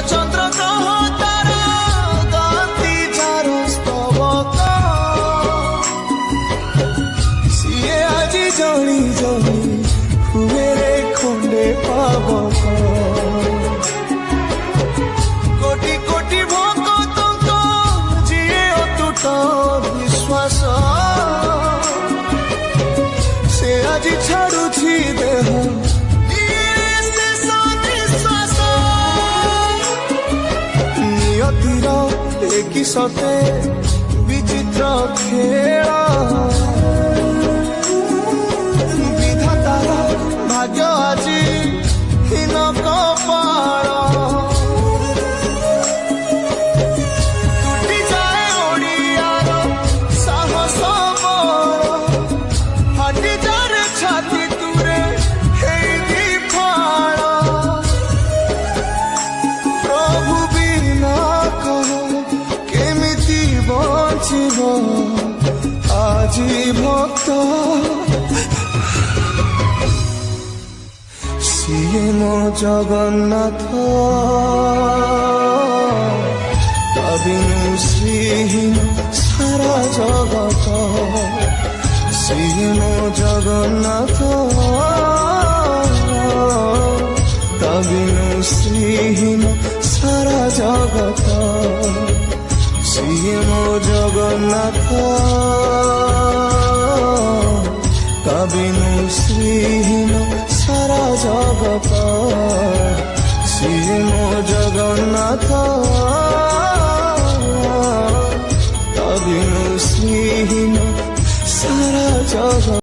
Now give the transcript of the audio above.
चंद्र ग्रह तारा गाती jar स्तबक CA आज जणी जणी हुए रे खंडे पावक कोटि कोटि भक्त जीए अतुट विश्वास से आज छाड़ुछि देह की सते विचित्र खेल विधातार भाग्य आज हीन कपाल टूटी जाए ओडियार साहस बल फाटी जाए छाती तुरे हेई फाड़ प्रभु बिना कह আজি ভক্ত সিয়ে মো জগন্নাথ তবিনু শ্রীহীন সারা জগত সিয়ে মো জগন্নাথ তবিনু শ্রীহীন সারা জগত সিয়ে মো জগন্নাথ তবিনু শ্রীহীন সারা জগত।